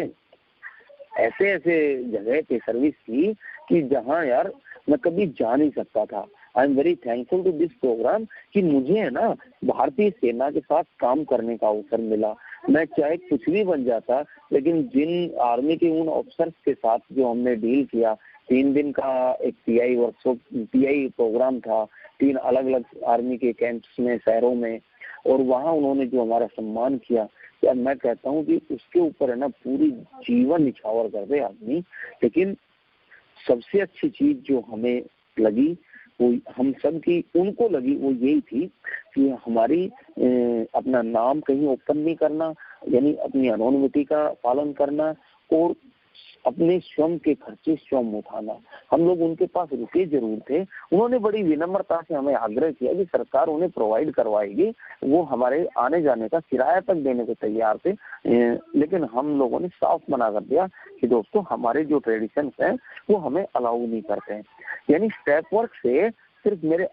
ऐसे ऐसे जगह पे सर्विस की कि जहाँ यार मैं कभी जा नहीं सकता था। I am very thankful to this program कि मुझे है ना भारतीय सेना के साथ काम करने का अवसर मिला। मैं चाहे कुछ भी बन जाता, लेकिन जिन आर्मी के उन ऑफिसर्स के साथ जो हमने डील किया, 3 दिन का एक पीआई वर्कशॉप, पीआई प्रोग्राम था 3 अलग अलग आर्मी के कैंप्स में, शहरों में, और वहाँ उन्होंने जो हमारा सम्मान किया, यार मैं कहता हूँ कि उसके ऊपर है ना पूरी जीवन निछावर कर दे आदमी। लेकिन सबसे अच्छी चीज जो हमें लगी, वो हम सब की उनको लगी, वो यही थी कि हमारी अपना नाम कहीं ओपन नहीं करना, यानी अपनी अनोनिमिटी का पालन करना, और अपने स्वयं के खर्चे स्वयं उठाना। हम लोग उनके पास रुके जरूर थे, उन्होंने बड़ी विनम्रता से हमें आग्रह किया कि सरकार उन्हें प्रोवाइड करवाएगी, वो हमारे आने जाने का किराया तक देने को तैयार थे। लेकिन हम लोगों ने साफ मना कर दिया कि दोस्तों हमारे जो ट्रेडिशंस हैं वो हमें अलाउ नहीं करते हैं। यानी स्टेप वर्क से सिर्फ मेरे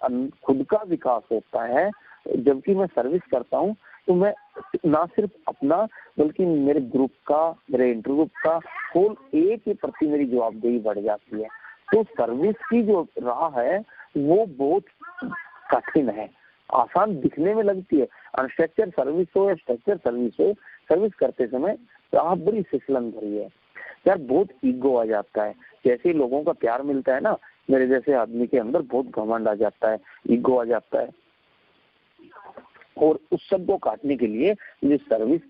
खुद का विकास होता है, जबकि मैं सर्विस करता हूँ तो मैं ना सिर्फ अपना बल्कि मेरे ग्रुप का, मेरे इंटरग्रुप का होल ए के प्रति मेरी जवाबदेही बढ़ जाती है। तो सर्विस की जो राह है वो बहुत कठिन है, आसान दिखने में लगती है। अनस्ट्रक्चर सर्विस हो या स्ट्रक्चर सर्विस हो, सर्विस करते समय राह बड़ी फिसलन भरी है यार, बहुत ईगो आ जाता है। जैसे लोगों का प्यार मिलता है ना, मेरे जैसे आदमी के अंदर बहुत घमंड आ जाता है, ईगो आ जाता है, और उस सब को काटने के लिए ये सर्विस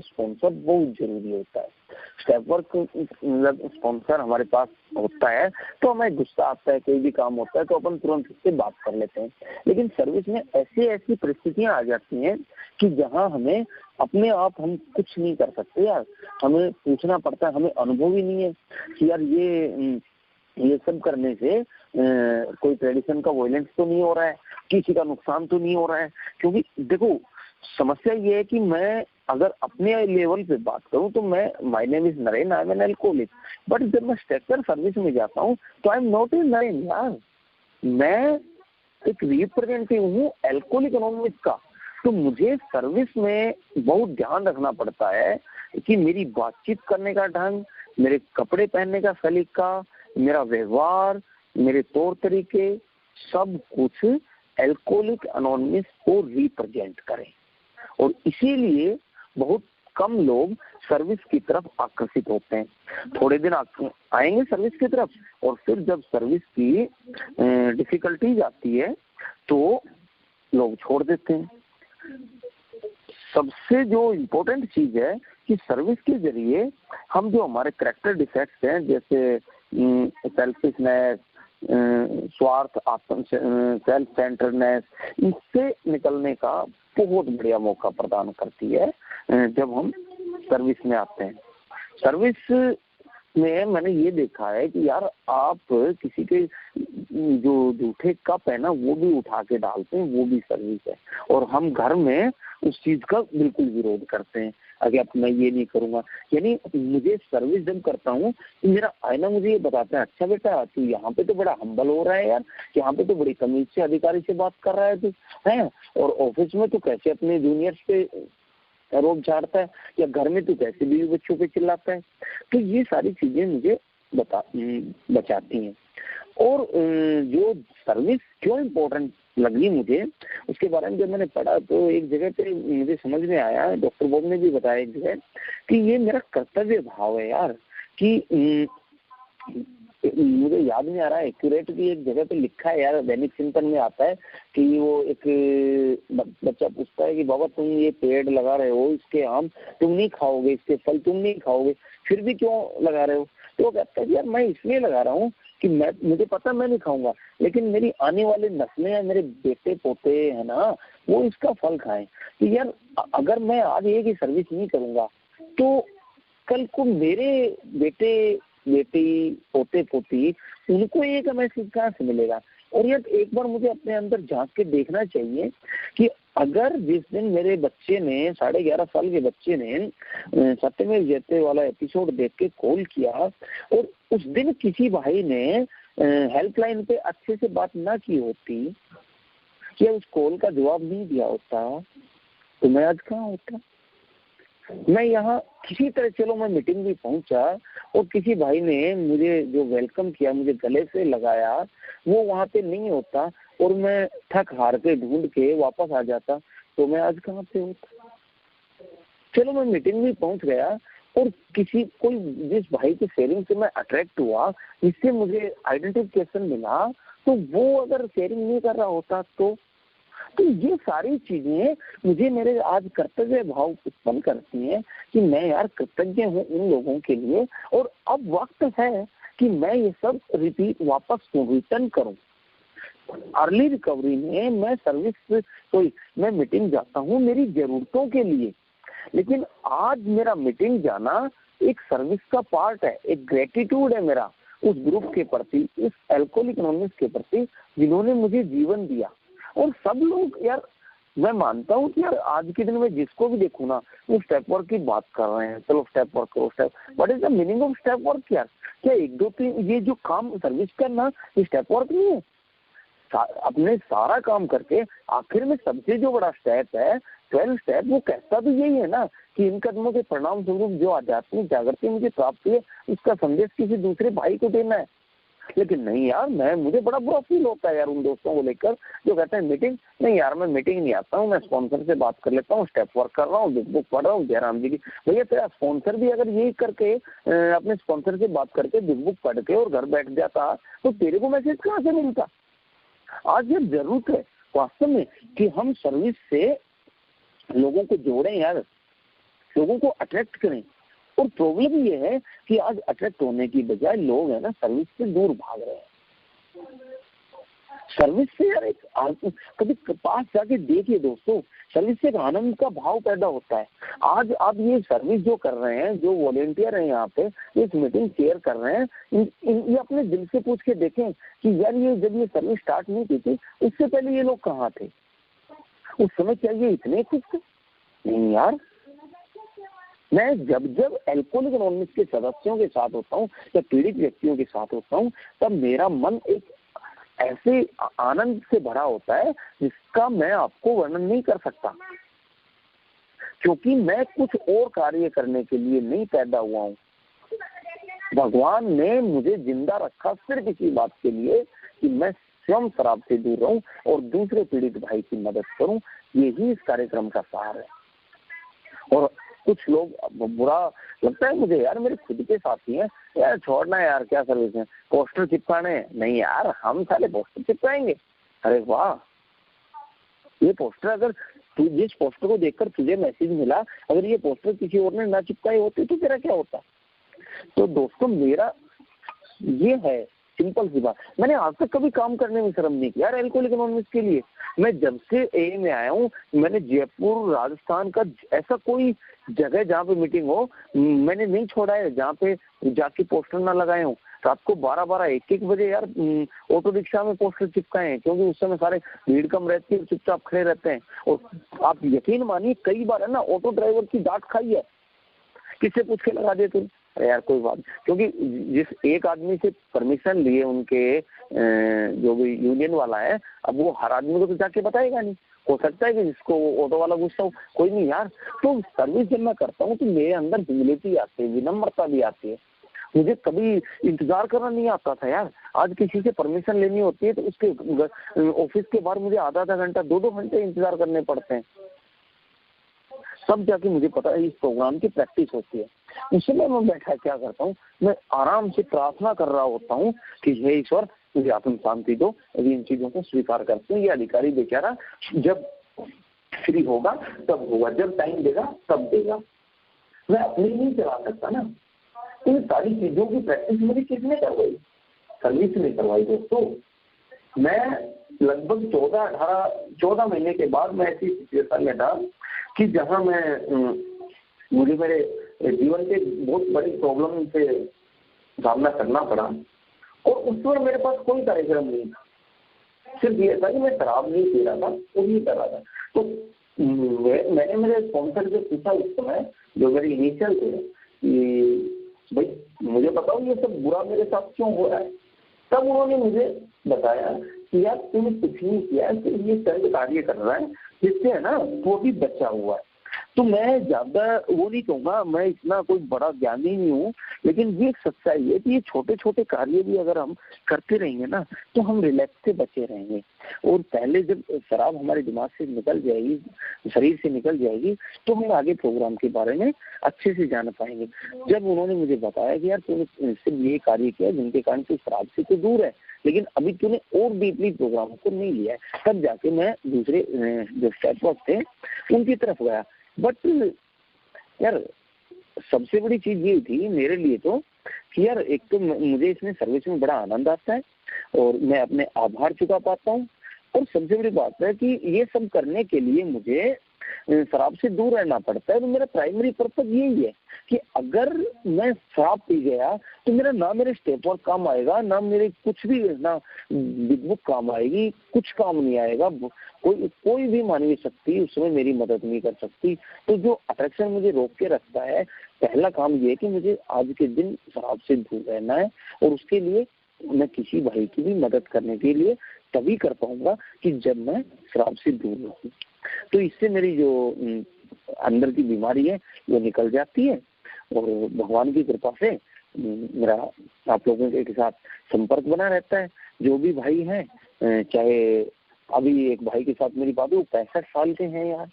स्पॉन्सर बहुत जरूरी होता है। स्टेप वर्क स्पॉन्सर हमारे पास होता है तो हमें गुस्सा आता है, कोई भी काम होता है तो अपन तुरंत उससे बात कर लेते हैं। लेकिन सर्विस में ऐसी परिस्थितियां आ जाती हैं कि जहां हमें अपने आप हम कुछ नहीं कर सकते यार, हमें पूछना पड़ता है, हमें अनुभव ही नहीं है कि यार ये सब करने से कोई ट्रेडिशन का वायलेंस तो नहीं हो रहा है, किसी का नुकसान तो नहीं हो रहा है। क्योंकि देखो समस्या ये है कि मैं अगर अपने लेवल पे बात करूं तो मैं, my name is Naren, I am an alcoholic, but जब मैं स्ट्रक्चर सर्विस में जाता हूं तो I am not a Naren यार, मैं एक रिप्रेजेंटेटिव हूँ एल्कोहलिक एनोनिमस का। तो मुझे सर्विस में बहुत ध्यान रखना पड़ता है कि मेरी बातचीत करने का ढंग, मेरे कपड़े पहनने का सलीका, मेरा व्यवहार, मेरे तौर तरीके, सब कुछ एल्कोहलिक एनोनिमस को रिप्रेजेंट करें। और इसीलिए बहुत कम लोग सर्विस की तरफ आकर्षित होते हैं। थोड़े दिन आएंगे सर्विस की तरफ, और फिर जब सर्विस की डिफिकल्टीज आती है तो लोग छोड़ देते हैं। सबसे जो इम्पोर्टेंट चीज है कि सर्विस के जरिए हम जो हमारे कैरेक्टर डिफेक्ट्स हैं, जैसे सेल्फिशनेस, स्वार्थ, आत्म सेल्फ सेंटरनेस, इससे निकलने का बहुत बढ़िया मौका प्रदान करती है जब हम सर्विस में आते हैं। सर्विस में मैंने ये देखा है कि यार आप किसी के जो जूठे कप है ना वो भी उठा के डालते हैं, वो भी सर्विस है। और हम घर में उस चीज का बिल्कुल विरोध करते हैं, अगर मैं ये नहीं करूंगा। यानी मुझे सर्विस जब करता हूँ तो मेरा आईना मुझे ये बताता है, अच्छा बेटा तू यहाँ पे तो बड़ा हम्बल हो रहा है यार, यहाँ पे तो बड़ी तमीज से अधिकारी से बात कर रहा है तू, है, और ऑफिस में तू कैसे अपने जूनियर्स पे रोब झाड़ता है, या घर में तू कैसे बीवी बच्चों पे चिल्लाता है। तो ये सारी चीजें मुझे बचाती हैं। और जो सर्विस क्यों इम्पोर्टेंट लगी मुझे, उसके बारे में जब मैंने पढ़ा तो एक जगह पे मुझे समझ में आया, डॉक्टर बॉब ने भी बताया एक जगह, कि ये मेरा कर्तव्य भाव है यार। कि मुझे याद नहीं आ रहा है एक्यूरेट की एक जगह पे लिखा है यार, दैनिक चिंतन में आता है कि वो एक बच्चा पूछता है कि बाबा तुम ये पेड़ लगा रहे हो, इसके आम तुम नहीं खाओगे, इसके फल तुम नहीं खाओगे, फिर भी क्यों लगा रहे हो? तो वो कहता है कि यार मैं इसलिए लगा रहा हूँ कि मुझे पता मैं नहीं खाऊंगा, लेकिन मेरी आने वाली नस्लें हैं, मेरे बेटे पोते है ना, वो इसका फल खाएं। तो यार अगर मैं आज ये की सर्विस नहीं करूंगा तो कल को मेरे बेटे बेटी पोते पोती उनको एक मैसेज कहाँ से मिलेगा? और यार एक बार मुझे अपने अंदर झांक के देखना चाहिए कि अगर जिस दिन मेरे बच्चे ने 11.5 साल के बच्चे ने सत्यमेव जयते वाला एपिसोड देख के कॉल किया और उस दिन किसी भाई ने हेल्पलाइन पे अच्छे से बात ना की होती, या उस कॉल का जवाब नहीं दिया होता, तो मैं आज कहाँ होता? मैं यहाँ किसी तरह, चलो मैं मीटिंग भी पहुंचा और किसी भाई ने मुझे जो वेलकम किया, मुझे गले से लगाया, वो वहां पे नहीं होता और मैं थक हार के ढूंढ के वापस आ जाता, तो मैं आज कहाँ पे होता? चलो मैं मीटिंग भी पहुंच गया और कोई जिस भाई की शेयरिंग से मैं अट्रैक्ट हुआ, जिससे मुझे आइडेंटिफिकेशन मिला, तो वो अगर शेयरिंग नहीं कर रहा होता तो ये सारी चीजें मुझे मेरे आज कर्तव्य भाव उत्पन्न करती हैं कि मैं यार कृतज्ञ हूँ उन लोगों के लिए, और अब वक्त है कि मैं ये सब वापस रिटर्न करूँ। अर्ली रिकवरी में मैं मीटिंग जाता हूँ मेरी जरूरतों के लिए, लेकिन आज मेरा मीटिंग जाना एक सर्विस का पार्ट है, एक ग्रेटिट्यूड है मेरा उस ग्रुप के प्रति, इस एल्कोहलिक एनोनिमस के प्रति जिन्होंने मुझे जीवन दिया। और सब लोग यार, मैं मानता हूँ कि यार आज के दिन में जिसको भी देखूँ ना, वो स्टेप वर्क की बात कर रहे हैं, चलो स्टेप वर्क करो, step, what is the meaning of step work यार? क्या 1 2 3 ये जो काम सर्विस करना ये स्टेप वर्क नहीं है? अपने सारा काम करके आखिर में सबसे जो बड़ा स्टेप है 12 स्टेप, वो कहता भी यही है ना कि इन कदमों के परिणाम स्वरूप जो आध्यात्मिक जागृति मुझे प्राप्त हुई है, उसका संदेश किसी दूसरे भाई को देना है। लेकिन नहीं यार, मुझे बड़ा बुरा फील होता है यार उन दोस्तों को लेकर जो कहते हैं मीटिंग नहीं, यार मैं मीटिंग नहीं आता हूँ, मैं स्पॉन्सर से बात कर लेता हूँ, स्टेप वर्क कर रहा हूँ, बिग बुक पढ़ रहा हूँ, जयराम जी की। भैया तेरा स्पॉन्सर भी अगर यही करके अपने स्पॉन्सर से बात करके बिग बुक पढ़ के और घर बैठ जाता तो तेरे को मैसेज कहाँ से मिलता? आज ये जरूरत है वास्तव में कि हम सर्विस से लोगों को जोड़ें यार, लोगों को अट्रैक्ट करें। और प्रॉब्लम ये है कि आज अट्रैक्ट होने की बजाय लोग है ना सर्विस से दूर भाग रहे हैं। सर्विस से यार एक कभी पास जाके देखिए दोस्तों, सर्विस से एक आनंद का भाव पैदा होता है। आज आप ये सर्विस जो कर रहे हैं, जो वॉलेंटियर हैं यहाँ पे इस मीटिंग शेयर कर रहे हैं, ये अपने दिल से पूछ के देखें कि यार ये जब ये सर्विस स्टार्ट नहीं की थी उससे पहले ये लोग कहाँ थे? उस समय क्या ये इतने खुश थे? नहीं यार, मैं जब जब एल्कोहलिक एनोनिमस के सदस्यों के साथ होता हूँ या पीड़ित व्यक्तियों के साथ होता हूँ, तब मेरा मन एक ऐसे आनंद से भरा होता है जिसका मैं आपको वर्णन नहीं कर सकता, क्योंकि मैं कुछ और कार्य करने के लिए नहीं पैदा हुआ हूँ। भगवान ने मुझे जिंदा रखा सिर्फ इसी बात के लिए कि मैं स्वयं शराब से दूर रहूं और दूसरे पीड़ित भाई की मदद करूं। यही इस कार्यक्रम का सार है। और कुछ लोग, बुरा लगता है मुझे यार, मेरे खुद के साथी हैं, यार छोड़ना है यार, क्या सर्विस है, पोस्टर चिपकाने नहीं यार, हम साले पोस्टर चिपकाएंगे। अरे वाह, ये पोस्टर अगर तू जिस पोस्टर को देखकर तुझे मैसेज मिला, अगर ये पोस्टर किसी और ने ना चिपकाए होते तो तेरा क्या होता। तो दोस्तों मेरा ये है सिंपल सी बात, मैंने आज तक कभी काम करने में शर्म नहीं किया यार एल्कोहलिक एनोनिमस के लिए। मैं जब से ए में आया हूँ, मैंने जयपुर राजस्थान का ऐसा कोई जगह जहाँ पे मीटिंग हो मैंने नहीं छोड़ा है जहाँ पे जाके पोस्टर ना लगाए हूँ। रात को 12-12 1-1 बजे यार ऑटो रिक्शा में पोस्टर चिपकाए हैं, क्योंकि उस समय सारे भीड़ कम रहती है, चुपचाप खड़े रहते हैं। और आप यकीन मानिए कई बार है ना ऑटो ड्राइवर की डांट खाई है, किससे पूछ के लगा दे तुम। अरे यार कोई बात, क्योंकि जिस एक आदमी से परमिशन लिए उनके जो भी यूनियन वाला है, अब वो हर आदमी को तो जाके बताएगा नहीं। हो सकता है कि जिसको ऑटो वाला गुस्सा हो, कोई नहीं यार। तो सर्विस जब मैं करता हूँ तो मेरे अंदर ह्यूमिलिटी आती है, विनम्रता भी आती है। मुझे कभी इंतजार करना नहीं आता था यार। आज किसी से परमिशन लेनी होती है तो उसके ऑफिस के बाहर मुझे आधा घंटा 2-2 घंटे इंतजार करने पड़ते हैं। सब जाके मुझे पता है इस प्रोग्राम की प्रैक्टिस होती है। उसमें मैं बैठा क्या करता हूँ, मैं आराम से प्रार्थना कर रहा होता हूँ कि हे ईश्वर मुझे आत्म शांति दो, अभी इन चीजों को स्वीकार करते हैं। ये अधिकारी बेचारा जब फ्री होगा तब होगा, जब टाइम देगा तब देगा, मैं अपनी नहीं चला सकता ना। इन सारी चीजों की प्रैक्टिस मेरी किसने करवाई, सर्विस ने करवाई दोस्तों। मैं लगभग 14 महीने के बाद मैं ऐसी सिचुएशन में था कि जहां मैं मुझे मेरे जीवन के बहुत बड़ी प्रॉब्लम से सामना करना पड़ा, और उस पर मेरे पास कोई कार्यक्रम नहीं था। सिर्फ ये था कि मैं शराब नहीं पी रहा था, वो भी कर रहा था। तो मैंने मेरे स्पॉन्सर से पूछा उस समय, जो मेरे इनिशियल थे, कि भाई मुझे बताओ ये सब बुरा मेरे साथ क्यों हो रहा है। तब उन्होंने मुझे बताया कि यार तूने कुछ नहीं किया, सिर्फ ये चंद कार्य कर रहा है जिससे है ना वो भी बचा हुआ है। तो मैं ज्यादा वो नहीं कहूँगा, मैं इतना कोई बड़ा ज्ञानी नहीं हूँ, लेकिन ये सच्चाई है कि ये छोटे छोटे कार्य भी अगर हम करते रहेंगे ना तो हम रिलैक्स से बचे रहेंगे। और पहले जब शराब हमारे दिमाग से निकल जाएगी, शरीर से निकल जाएगी, तो हम आगे प्रोग्राम के बारे में अच्छे से जान पाएंगे। जब उन्होंने मुझे बताया कि यार तूने सिर्फ ये कार्य किया जिनके कारण तू शराब से तो दूर है, लेकिन अभी तूने और डीपली प्रोग्राम को नहीं लिया है, तब जाके मैं दूसरे जो स्टेप थे उनकी तरफ गया। बट यार सबसे बड़ी चीज ये थी मेरे लिए तो कि यार एक तो मुझे इसमें सर्विस में बड़ा आनंद आता है और मैं अपने आभार चुका पाता हूँ। और सबसे बड़ी बात है कि ये सब करने के लिए मुझे शराब से दूर रहना पड़ता है। तो मेरा प्राइमरी पर्पज यही है कि अगर मैं शराब पी गया तो मेरा ना मेरे स्टेप वर्क काम आएगा, ना मेरे कुछ भी, ना बिग बुक काम आएगी, कुछ काम नहीं आएगा। कोई भी मानवीय शक्ति उसमें मेरी मदद नहीं कर सकती। तो जो अट्रैक्शन मुझे रोक के रखता है, पहला काम ये है कि मुझे आज के दिन शराब से दूर रहना है। और उसके लिए मैं किसी भाई की भी मदद करने के लिए तभी कर पाऊंगा कि जब मैं शराब से दूर रहूं। तो इससे मेरी जो अंदर की बीमारी है वो निकल जाती है। और भगवान की कृपा से मेरा आप लोगों के साथ संपर्क बना रहता है। जो भी भाई हैं, चाहे अभी एक भाई के साथ मेरी बात हुई, 65 साल के हैं यार,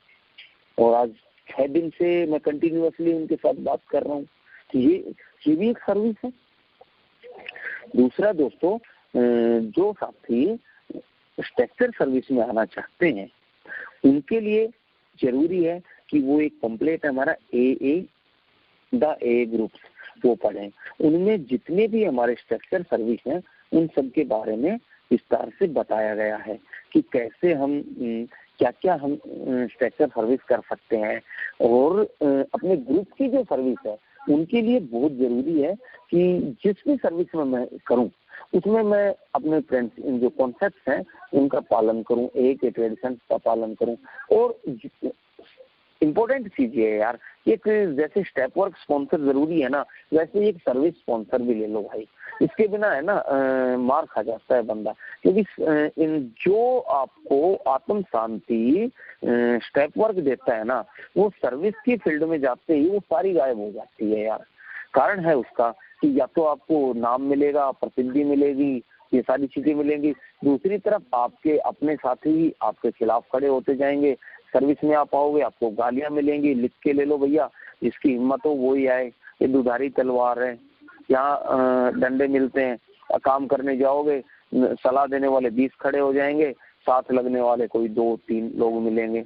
और आज 6 दिन से मैं कंटिन्यूअसली उनके साथ बात कर रहा हूँ। तो ये भी एक सर्विस है। दूसरा दोस्तों, जो साथी स्ट्रक्चर सर्विस में आना चाहते हैं उनके लिए जरूरी है कि वो एक पंपलेट है हमारा द ए ग्रुप, वो पढ़ें। उनमें जितने भी हमारे स्ट्रक्चर सर्विस हैं उन सब के बारे में विस्तार से बताया गया है कि कैसे हम क्या क्या हम स्ट्रक्चर सर्विस कर सकते हैं। और अपने ग्रुप की जो सर्विस है उनके लिए बहुत जरूरी है कि जिस भी सर्विस में मैं करूं उसमें मैं अपने जो कॉन्सेप्ट हैं उनका पालन करूं, एक ट्रेडिशन का पालन करूं। और इम्पोर्टेंट चीज है यार। एक जैसे स्टेप वर्क स्पॉन्सर जरूरी है ना, वैसे एक सर्विस स्पॉन्सर भी ले लो भाई। इसके बिना है ना मार खा जाता है बंदा, क्योंकि इन जो आपको आत्म शांति स्टेप वर्क देता है ना, वो सर्विस की फील्ड में जाते ही वो सारी गायब हो जाती है यार। कारण है उसका कि या तो आपको नाम मिलेगा, प्रसिद्धि मिलेगी, ये सारी चीजें मिलेंगी, दूसरी तरफ आपके अपने साथी आपके खिलाफ खड़े होते जाएंगे। सर्विस में आप आओगे, आपको गालियां मिलेंगी, लिख के ले लो भैया, जिसकी हिम्मत हो वो ही आए, ये दुधारी तलवार है, यहाँ डंडे मिलते हैं। काम करने जाओगे, सलाह देने वाले 20 खड़े हो जाएंगे, साथ लगने वाले कोई 2-3 लोग मिलेंगे।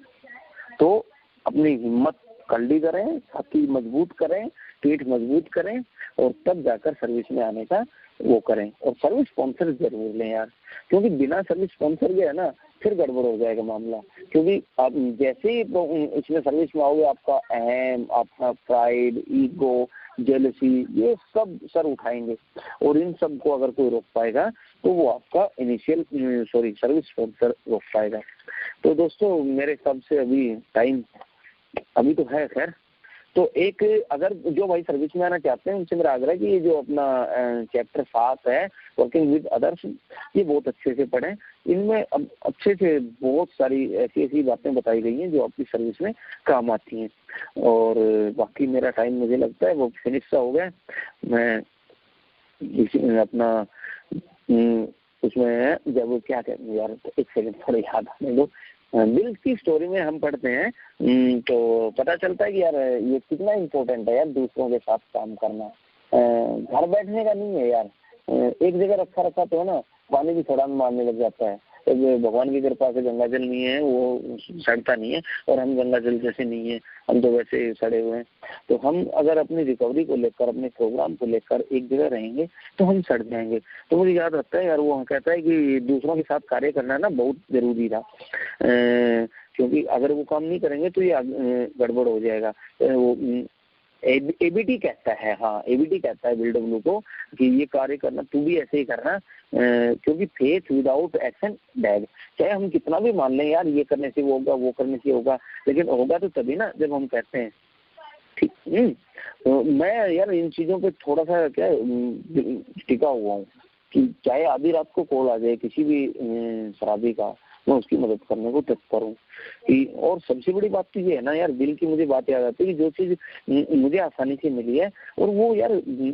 तो अपनी हिम्मत कल्डी करें, छाती मजबूत करें, पीठ मजबूत करें, और तब जाकर सर्विस में आने का वो करें। और सर्विस स्पॉन्सर जरूर लें यार, क्योंकि बिना सर्विस स्पॉन्सर के है ना फिर गड़बड़ हो जाएगा मामला। क्योंकि आप जैसे ही इसमें सर्विस में आओगे, आपका अहम, आपका प्राइड, ईगो, जेलसी, ये सब सर उठाएंगे, और इन सब को अगर कोई रोक पाएगा तो वो आपका सर्विस स्पॉन्सर रोक पाएगा। तो दोस्तों मेरे हिसाब से अभी टाइम अभी तो है खैर। तो एक अगर जो भाई सर्विस में आना चाहते हैं उनसे मेरा आग्रह है कि ये जो अपना चैप्टर 7 है वर्किंग विद अदर्स, ये बहुत अच्छे से पढ़ें। इनमें अब अच्छे से बहुत सारी ऐसी ऐसी बातें बताई गई हैं जो आपकी सर्विस में काम आती हैं। और बाकी मेरा टाइम मुझे लगता है वो फिनिश सा हो गया। मैं अपना उसमें जब क्या कहते हैं यार, एक सेकंड थोड़ा याद आने दो। बिल की स्टोरी में हम पढ़ते हैं तो पता चलता है कि यार ये कितना इम्पोर्टेंट है यार दूसरों के साथ काम करना। घर बैठने का नहीं है यार, एक जगह रखा रखा तो है ना पानी भी छड़ांग मारने लग जाता है। तो भगवान की कृपा से गंगा जल नहीं है, वो सड़ता नहीं है, और हम गंगा जल जैसे नहीं है, हम तो वैसे सड़े हुए हैं। तो हम अगर अपनी रिकवरी को लेकर, अपने प्रोग्राम को लेकर एक जगह रहेंगे तो हम सड़ जाएंगे। तो मुझे याद आता है यार, वो कहता है कि दूसरों के साथ कार्य करना ना बहुत जरूरी था, क्योंकि अगर वो काम नहीं करेंगे तो ये गड़बड़ हो जाएगा। वो एबीटी कहता है, हाँ एबीटी कहता है बिल डब्ल्यू को कि ये कार्य करना तू भी ऐसे ही करना, क्योंकि फेथ विदाउट एक्शन डेड। चाहे हम कितना भी मान लें यार ये करने से वो होगा, वो करने से होगा, लेकिन होगा तो तभी ना जब हम कहते हैं। ठीक। तो मैं यार इन चीजों पे थोड़ा सा क्या टिका हुआ हूँ कि चाहे आधी रात को कॉल आ जाए किसी भी शराबी का, मैं उसकी मदद करने को तत्पर हूँ। और सबसे बड़ी बात तो ये है ना यार, दिल की मुझे बात याद आती है कि जो चीज मुझे आसानी से मिली है और वो यार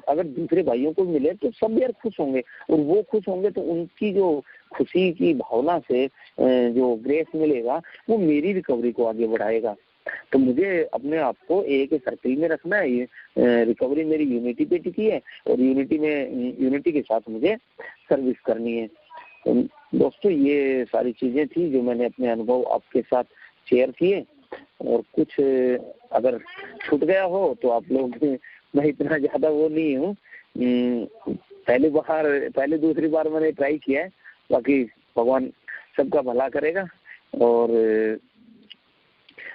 अगर दूसरे भाइयों को मिले तो सब यार खुश होंगे, और वो खुश होंगे तो उनकी जो खुशी की भावना से जो ग्रेस मिलेगा वो मेरी रिकवरी को आगे बढ़ाएगा। तो मुझे अपने आप को एक सर्किल में रखना है। ये रिकवरी मेरी यूनिटी पे टिकी है, और यूनिटी के साथ मुझे सर्विस करनी है। तो दोस्तों ये सारी चीजें थी जो मैंने अपने अनुभव आपके साथ शेयर किए, और कुछ अगर छूट गया हो तो आप लोग, मैं इतना ज्यादा वो नहीं हूँ, पहले दूसरी बार मैंने ट्राई किया है, बाकी भगवान सबका भला करेगा। और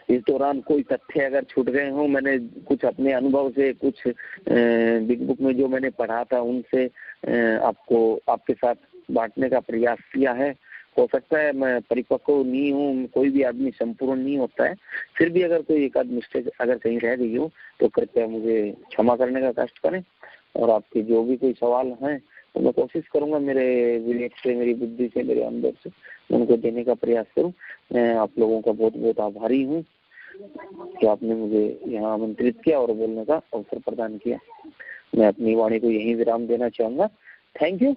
इस दौरान कोई तथ्य अगर छूट गए हों, मैंने कुछ अपने अनुभव से, कुछ बिग बुक में जो मैंने पढ़ा था उनसे आपके साथ बांटने का प्रयास किया है। हो सकता है मैं परिपक्व नहीं हूँ, कोई भी आदमी संपूर्ण नहीं होता है, फिर भी अगर कोई एक आध मिस्टेक अगर कहीं रह गई हो तो कृपया मुझे क्षमा करने का कष्ट करें। और आपके जो भी कोई सवाल हैं तो मैं कोशिश करूंगा मेरे विवेक से, मेरी बुद्धि से, मेरे अंदर से उनको देने का प्रयास करूं। मैं आप लोगों का बहुत बहुत आभारी हूं कि आपने मुझे यहाँ आमंत्रित किया और बोलने का अवसर प्रदान किया। मैं अपनी वाणी को यहीं विराम देना चाहूंगा। Thank you.